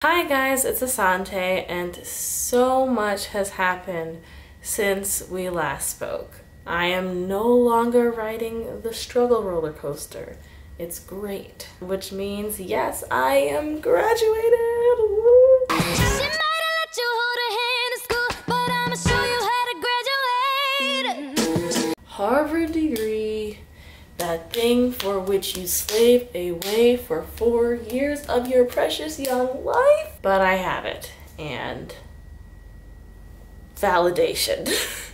Hi guys, it's Ahsante, and so much has happened since we last spoke. I am no longer riding the struggle roller coaster. It's great, which means yes, I am graduated. Woo! Harvard degree, that thing for which you slaved away for 4 years of your precious young life. But I have it, and validation.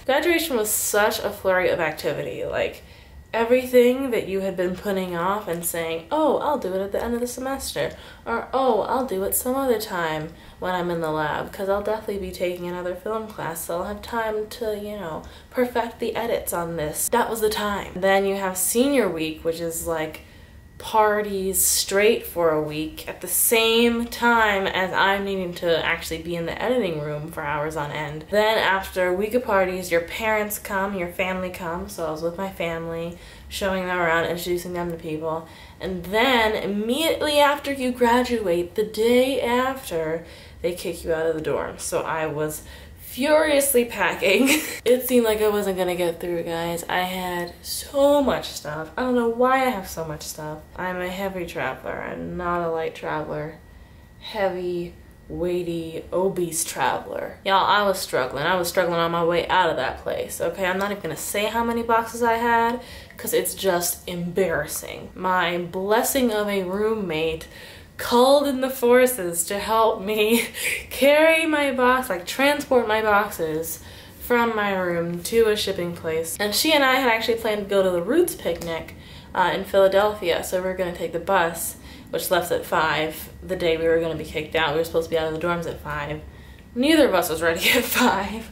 Graduation was such a flurry of activity. Like, everything that you had been putting off and saying, oh, I'll do it at the end of the semester, or oh, I'll do it some other time when I'm in the lab, because I'll definitely be taking another film class, so I'll have time to, you know, perfect the edits on this. That was the time. Then you have senior week, which is like parties straight for a week at the same time as I'm needing to actually be in the editing room for hours on end. Then after a week of parties, your parents come, your family comes, so I was with my family, showing them around, introducing them to people. And then immediately after you graduate, the day after, they kick you out of the dorm. So I was furiously packing. It seemed like I wasn't gonna get through, guys. I had so much stuff. I don't know why I have so much stuff. I'm a heavy traveler. I'm not a light traveler. Heavy, weighty, obese traveler. Y'all, I was struggling. I was struggling on my way out of that place, okay? I'm not even gonna say how many boxes I had, because it's just embarrassing. My blessing of a roommate called in the forces to help me carry my box, like transport my boxes from my room to a shipping place. And she and I had actually planned to go to the Roots picnic in Philadelphia, so we were gonna take the bus, which left at 5 the day we were gonna be kicked out. We were supposed to be out of the dorms at 5. Neither of us was ready at 5.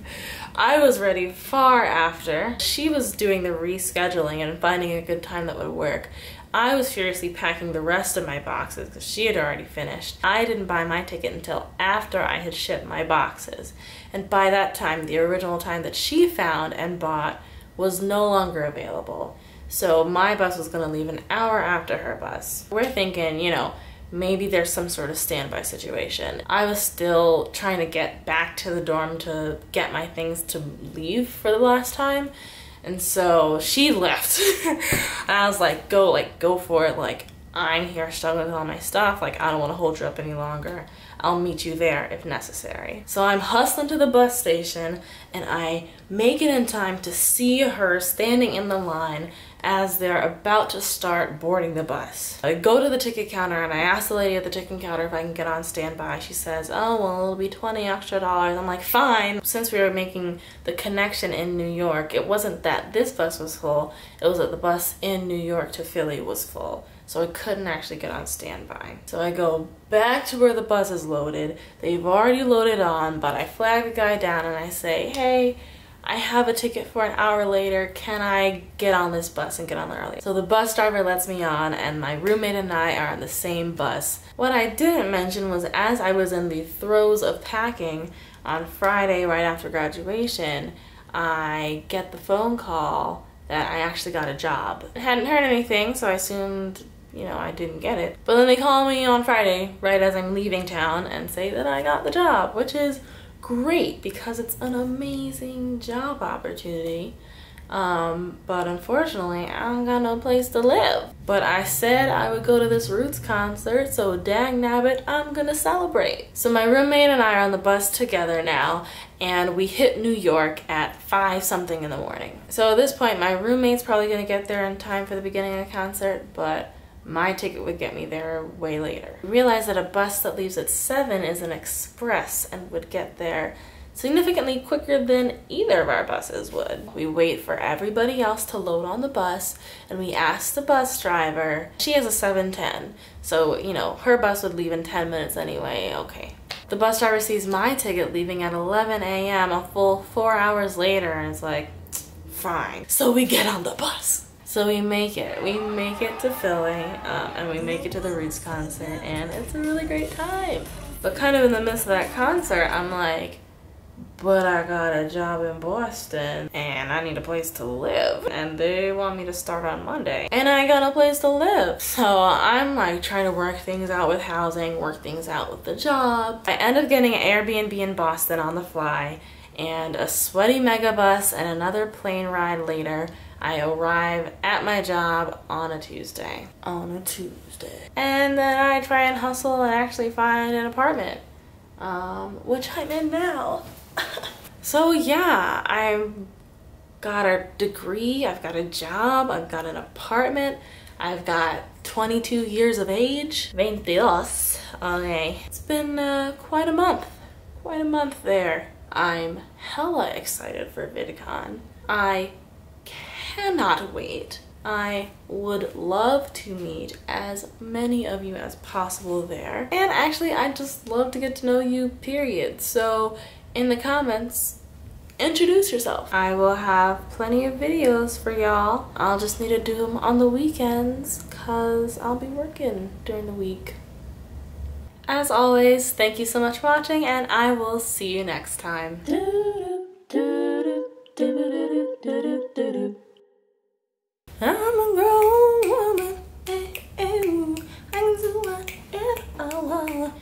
I was ready far after. She was doing the rescheduling and finding a good time that would work. I was furiously packing the rest of my boxes because she had already finished. I didn't buy my ticket until after I had shipped my boxes. And by that time, the original time that she found and bought was no longer available. So my bus was gonna leave an hour after her bus. We're thinking, you know, maybe there's some sort of standby situation. I was still trying to get back to the dorm to get my things to leave for the last time. And so she left. And I was like, go for it. Like, I'm here struggling with all my stuff. Like, I don't want to hold you up any longer. I'll meet you there if necessary. So I'm hustling to the bus station, and I make it in time to see her standing in the line as they're about to start boarding the bus. I go to the ticket counter and I ask the lady at the ticket counter if I can get on standby. She says, oh, well, it'll be $20 extra. I'm like, fine. Since we were making the connection in New York, it wasn't that this bus was full, it was that the bus in New York to Philly was full. So I couldn't actually get on standby. So I go back to where the bus is loaded. They've already loaded on, but I flag the guy down and I say, hey, I have a ticket for an hour later. Can I get on this bus and get on there early? So the bus driver lets me on, and my roommate and I are on the same bus. What I didn't mention was, as I was in the throes of packing on Friday right after graduation, I get the phone call that I actually got a job. I hadn't heard anything, so I assumed, you know, I didn't get it. But then they call me on Friday right as I'm leaving town and say that I got the job, which is great because it's an amazing job opportunity. But unfortunately, I don't got no place to live. But I said I would go to this Roots concert, so dang nabbit, I'm gonna celebrate. So my roommate and I are on the bus together now, and we hit New York at 5 something in the morning. So at this point, my roommate's probably gonna get there in time for the beginning of the concert, but my ticket would get me there way later. I realized that a bus that leaves at 7 is an express and would get there significantly quicker than either of our buses would. We wait for everybody else to load on the bus, and we ask the bus driver. She has a 7:10, so, you know, her bus would leave in 10 minutes anyway. Okay. The bus driver sees my ticket leaving at 11 a.m., a full 4 hours later, and is like, fine. So we get on the bus. So we make it to Philly, and we make it to the Roots concert, and it's a really great time. But kind of in the midst of that concert, I'm like, but I got a job in Boston and I need a place to live and they want me to start on Monday and I got a place to live. So I'm like trying to work things out with housing, work things out with the job. I end up getting an Airbnb in Boston on the fly and a sweaty megabus and another plane ride later, I arrive at my job on a Tuesday. And then I try and hustle and actually find an apartment, which I'm in now. So yeah, I've got a degree, I've got a job, I've got an apartment, I've got 22 years of age. 22. Okay. It's been quite a month there. I'm hella excited for VidCon. I cannot wait. I would love to meet as many of you as possible there. And actually, I'd just love to get to know you, period. So in the comments, introduce yourself. I will have plenty of videos for y'all. I'll just need to do them on the weekends because I'll be working during the week. As always, thank you so much for watching and I will see you next time. I'm a grown woman, I can do whatever I want,